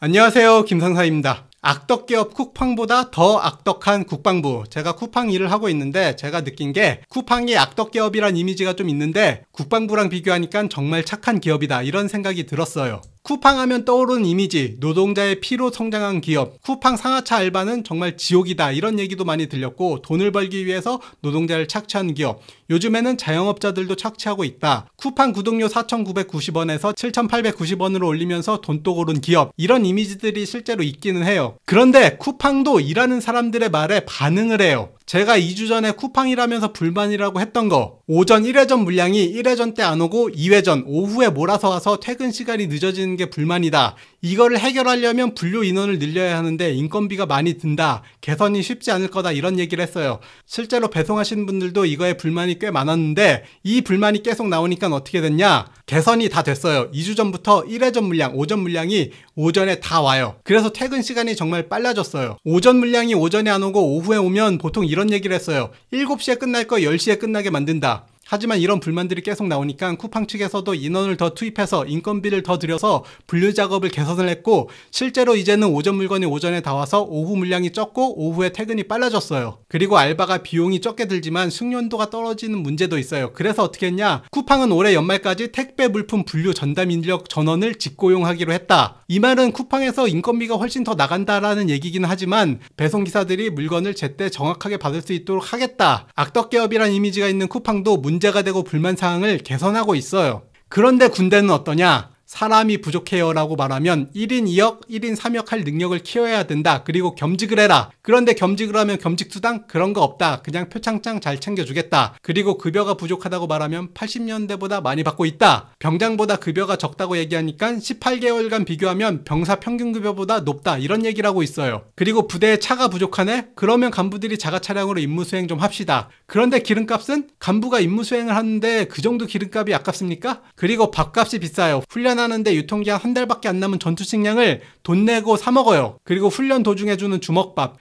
안녕하세요, 김상사입니다. 악덕기업 쿠팡보다 더 악덕한 국방부. 제가 쿠팡 일을 하고 있는데 제가 느낀 게 쿠팡이 악덕기업이란 이미지가 좀 있는데 국방부랑 비교하니까 정말 착한 기업이다, 이런 생각이 들었어요. 쿠팡 하면 떠오르는 이미지, 노동자의 피로 성장한 기업, 쿠팡 상하차 알바는 정말 지옥이다, 이런 얘기도 많이 들렸고, 돈을 벌기 위해서 노동자를 착취한 기업, 요즘에는 자영업자들도 착취하고 있다, 쿠팡 구독료 4,990원에서 7,890원으로 올리면서 돈독 오른 기업, 이런 이미지들이 실제로 있기는 해요. 그런데 쿠팡도 일하는 사람들의 말에 반응을 해요. 제가 2주 전에 쿠팡 일하면서 불만이라고 했던 거, 오전 1회전 물량이 1회전 때 안 오고 2회전 오후에 몰아서 와서 퇴근 시간이 늦어지는 게 불만이다, 이거를 해결하려면 분류 인원을 늘려야 하는데 인건비가 많이 든다, 개선이 쉽지 않을 거다, 이런 얘기를 했어요. 실제로 배송하시는 분들도 이거에 불만이 꽤 많았는데 이 불만이 계속 나오니까 어떻게 됐냐, 개선이 다 됐어요. 2주 전부터 1회전 물량, 오전 물량이 오전에 다 와요. 그래서 퇴근 시간이 정말 빨라졌어요. 오전 물량이 오전에 안 오고 오후에 오면 보통 이런 얘기를 했어요. 7시에 끝날 거 10시에 끝나게 만든다. 하지만 이런 불만들이 계속 나오니까 쿠팡 측에서도 인원을 더 투입해서 인건비를 더 들여서 분류 작업을 개선을 했고, 실제로 이제는 오전 물건이 오전에 다 와서 오후 물량이 적고 오후에 퇴근이 빨라졌어요. 그리고 알바가 비용이 적게 들지만 숙련도가 떨어지는 문제도 있어요. 그래서 어떻게 했냐, 쿠팡은 올해 연말까지 택배 물품 분류 전담 인력 전원을 직고용하기로 했다. 이 말은 쿠팡에서 인건비가 훨씬 더 나간다라는 얘기긴 하지만 배송기사들이 물건을 제때 정확하게 받을 수 있도록 하겠다. 악덕기업이란 이미지가 있는 쿠팡도 문제가 되고 불만사항을 개선하고 있어요. 그런데 군대는 어떠냐? 사람이 부족해요 라고 말하면 1인 2역, 1인 3역 할 능력을 키워야 된다. 그리고 겸직을 해라. 그런데 겸직을 하면 겸직수당? 그런 거 없다. 그냥 표창장 잘 챙겨주겠다. 그리고 급여가 부족하다고 말하면 80년대보다 많이 받고 있다. 병장보다 급여가 적다고 얘기하니까 18개월간 비교하면 병사 평균급여보다 높다, 이런 얘기를 하고 있어요. 그리고 부대에 차가 부족하네? 그러면 간부들이 자가 차량으로 임무수행 좀 합시다. 그런데 기름값은? 간부가 임무수행을 하는데 그 정도 기름값이 아깝습니까? 그리고 밥값이 비싸요. 하는데 유통기한 한 달밖에 안 남은 전투 식량을 돈 내고 사 먹어요. 그리고 훈련 도중에 주는 주먹밥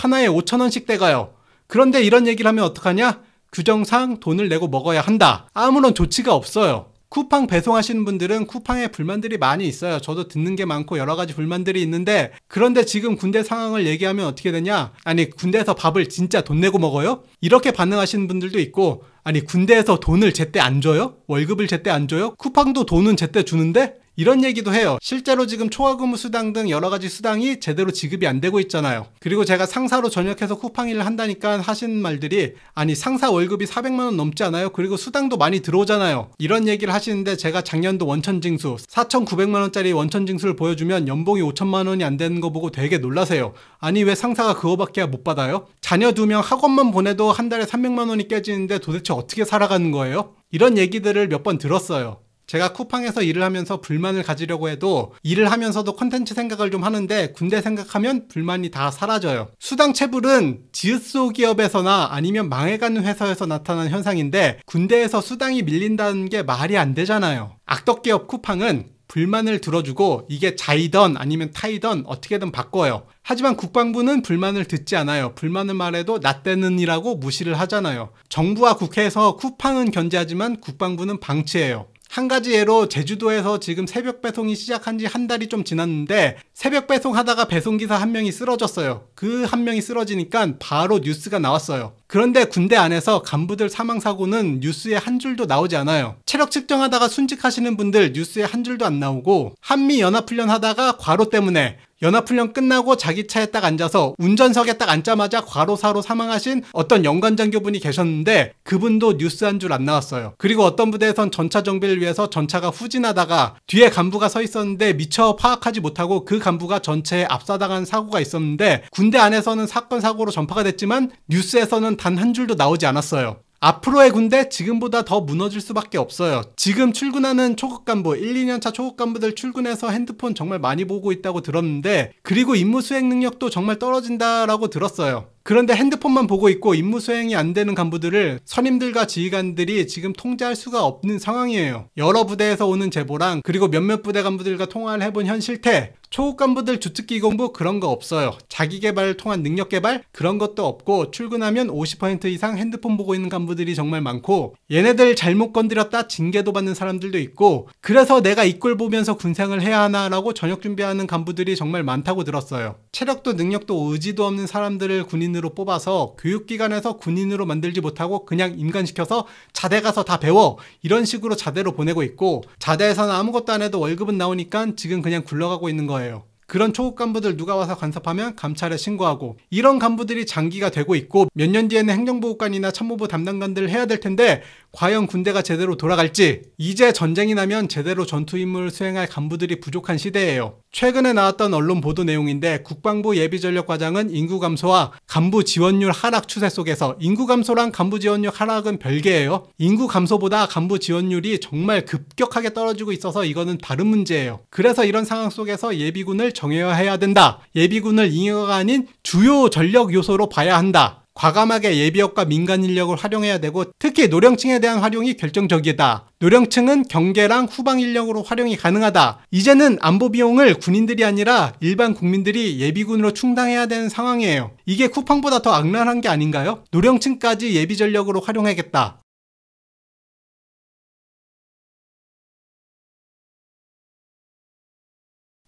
하나에 5,000원씩 떼가요. 그런데 이런 얘기를 하면 어떡하냐? 규정상 돈을 내고 먹어야 한다. 아무런 조치가 없어요. 쿠팡 배송하시는 분들은 쿠팡에 불만들이 많이 있어요. 저도 듣는 게 많고 여러 가지 불만들이 있는데, 그런데 지금 군대 상황을 얘기하면 어떻게 되냐? 아니, 군대에서 밥을 진짜 돈 내고 먹어요? 이렇게 반응하시는 분들도 있고, 아니, 군대에서 돈을 제때 안 줘요? 월급을 제때 안 줘요? 쿠팡도 돈은 제때 주는데? 이런 얘기도 해요. 실제로 지금 초과근무 수당 등 여러 가지 수당이 제대로 지급이 안 되고 있잖아요. 그리고 제가 상사로 전역해서 쿠팡 일을 한다니까 하시는 말들이, 아니, 상사 월급이 400만 원 넘지 않아요? 그리고 수당도 많이 들어오잖아요. 이런 얘기를 하시는데, 제가 작년도 원천징수 4,900만 원짜리 원천징수를 보여주면 연봉이 5천만 원이 안 되는 거 보고 되게 놀라세요. 아니, 왜 상사가 그거밖에 못 받아요? 자녀 2명 학원만 보내도 한 달에 300만 원이 깨지는데 도대체 어떻게 살아가는 거예요? 이런 얘기들을 몇 번 들었어요. 제가 쿠팡에서 일을 하면서 불만을 가지려고 해도 일을 하면서도 콘텐츠 생각을 좀 하는데, 군대 생각하면 불만이 다 사라져요. 수당 체불은 지읒소 기업에서나 아니면 망해가는 회사에서 나타나는 현상인데, 군대에서 수당이 밀린다는 게 말이 안 되잖아요. 악덕기업 쿠팡은 불만을 들어주고 이게 자이던 아니면 타이던 어떻게든 바꿔요. 하지만 국방부는 불만을 듣지 않아요. 불만을 말해도 나 때는이라고 무시를 하잖아요. 정부와 국회에서 쿠팡은 견제하지만 국방부는 방치해요. 한 가지 예로, 제주도에서 지금 새벽 배송이 시작한 지 한 달이 좀 지났는데 새벽 배송하다가 배송기사 한 명이 쓰러졌어요. 그 한 명이 쓰러지니까 바로 뉴스가 나왔어요. 그런데 군대 안에서 간부들 사망사고는 뉴스에 한 줄도 나오지 않아요. 체력 측정하다가 순직하시는 분들 뉴스에 한 줄도 안 나오고, 한미 연합훈련 하다가 과로 때문에 연합훈련 끝나고 자기 차에 딱 앉아서 운전석에 딱 앉자마자 과로사로 사망하신 어떤 연관장교분이 계셨는데 그분도 뉴스 한 줄 안 나왔어요. 그리고 어떤 부대에선 전차 정비를 위해서 전차가 후진하다가 뒤에 간부가 서 있었는데 미처 파악하지 못하고 그 간부가 전체에 압사당한 사고가 있었는데, 군대 안에서는 사건 사고로 전파가 됐지만 뉴스에서는 단 한 줄도 나오지 않았어요. 앞으로의 군대 지금보다 더 무너질 수밖에 없어요. 지금 출근하는 초급 간부, 1, 2년차 초급 간부들 출근해서 핸드폰 정말 많이 보고 있다고 들었는데, 그리고 임무 수행 능력도 정말 떨어진다라고 들었어요. 그런데 핸드폰만 보고 있고 임무 수행이 안 되는 간부들을 선임들과 지휘관들이 지금 통제할 수가 없는 상황이에요. 여러 부대에서 오는 제보랑 그리고 몇몇 부대 간부들과 통화를 해본 현 실태, 초급 간부들 주특기 공부 그런 거 없어요. 자기 개발을 통한 능력 개발 그런 것도 없고 출근하면 50% 이상 핸드폰 보고 있는 간부들이 정말 많고 얘네들 잘못 건드렸다 징계도 받는 사람들도 있고 그래서 내가 이 꼴 보면서 군생을 해야 하나라고 저녁 준비하는 간부들이 정말 많다고 들었어요. 체력도 능력도 의지도 없는 사람들을 군인으로 뽑아서 교육기관에서 군인으로 만들지 못하고 그냥 임관시켜서 자대 가서 다 배워 이런 식으로 자대로 보내고 있고 자대에서는 아무것도 안 해도 월급은 나오니까 지금 그냥 굴러가고 있는 거예요. 그런 초급 간부들 누가 와서 간섭하면 감찰에 신고하고 이런 간부들이 장기가 되고 있고 몇 년 뒤에는 행정보고관이나 참모부 담당관들을 해야 될 텐데 과연 군대가 제대로 돌아갈지 이제 전쟁이 나면 제대로 전투 임무를 수행할 간부들이 부족한 시대예요. 최근에 나왔던 언론 보도 내용인데 국방부 예비전력과장은 인구 감소와 간부 지원율 하락 추세 속에서 인구 감소랑 간부 지원율 하락은 별개예요. 인구 감소보다 간부 지원율이 정말 급격하게 떨어지고 있어서 이거는 다른 문제예요. 그래서 이런 상황 속에서 예비군을 정예화해야 된다. 예비군을 잉여가 아닌 주요 전력 요소로 봐야 한다. 과감하게 예비역과 민간 인력을 활용해야 되고 특히 노령층에 대한 활용이 결정적이다. 노령층은 경계랑 후방 인력으로 활용이 가능하다. 이제는 안보 비용을 군인들이 아니라 일반 국민들이 예비군으로 충당해야 되는 상황이에요. 이게 쿠팡보다 더 악랄한 게 아닌가요? 노령층까지 예비 전력으로 활용하겠다.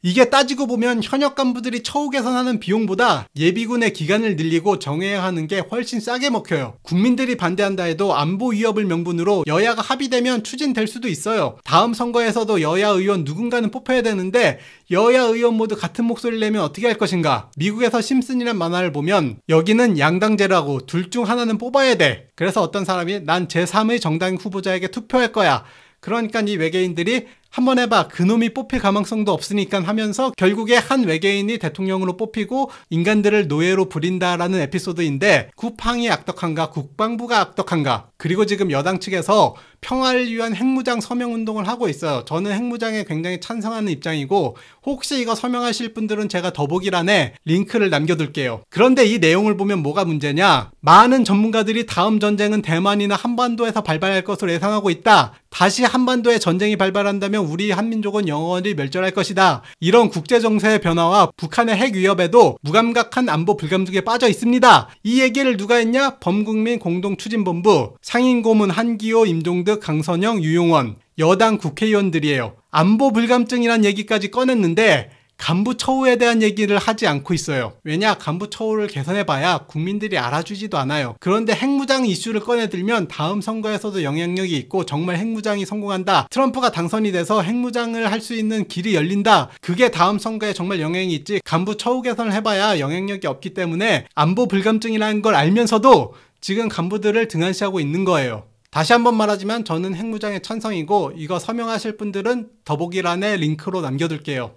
이게 따지고 보면 현역 간부들이 처우 개선하는 비용보다 예비군의 기간을 늘리고 정예하는 게 훨씬 싸게 먹혀요. 국민들이 반대한다 해도 안보 위협을 명분으로 여야가 합의되면 추진될 수도 있어요. 다음 선거에서도 여야 의원 누군가는 뽑혀야 되는데 여야 의원 모두 같은 목소리를 내면 어떻게 할 것인가? 미국에서 심슨이란 만화를 보면 여기는 양당제라고 둘 중 하나는 뽑아야 돼. 그래서 어떤 사람이 난 제3의 정당 후보자에게 투표할 거야. 그러니까 이 외계인들이 한번 해봐 그놈이 뽑힐 가망성도 없으니까 하면서 결국에 한 외계인이 대통령으로 뽑히고 인간들을 노예로 부린다라는 에피소드인데 쿠팡이 악덕한가 국방부가 악덕한가 그리고 지금 여당 측에서 평화를 위한 핵무장 서명운동을 하고 있어요. 저는 핵무장에 굉장히 찬성하는 입장이고 혹시 이거 서명하실 분들은 제가 더보기란에 링크를 남겨둘게요. 그런데 이 내용을 보면 뭐가 문제냐, 많은 전문가들이 다음 전쟁은 대만이나 한반도에서 발발할 것으로 예상하고 있다. 다시 한반도에 전쟁이 발발한다면 우리 한민족은 영원히 멸절할 것이다. 이런 국제정세의 변화와 북한의 핵 위협에도 무감각한 안보 불감증에 빠져 있습니다. 이 얘기를 누가 했냐? 범국민 공동추진본부 상임고문 한기호, 임종득, 강선영, 유용원 여당 국회의원들이에요. 안보 불감증이란 얘기까지 꺼냈는데 간부 처우에 대한 얘기를 하지 않고 있어요. 왜냐? 간부 처우를 개선해봐야 국민들이 알아주지도 않아요. 그런데 핵무장 이슈를 꺼내들면 다음 선거에서도 영향력이 있고 정말 핵무장이 성공한다. 트럼프가 당선이 돼서 핵무장을 할 수 있는 길이 열린다. 그게 다음 선거에 정말 영향이 있지. 간부 처우 개선을 해봐야 영향력이 없기 때문에 안보 불감증이라는 걸 알면서도 지금 간부들을 등한시하고 있는 거예요. 다시 한번 말하지만 저는 핵무장에 찬성이고 이거 서명하실 분들은 더보기란에 링크로 남겨둘게요.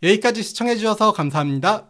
여기까지 시청해주셔서 감사합니다.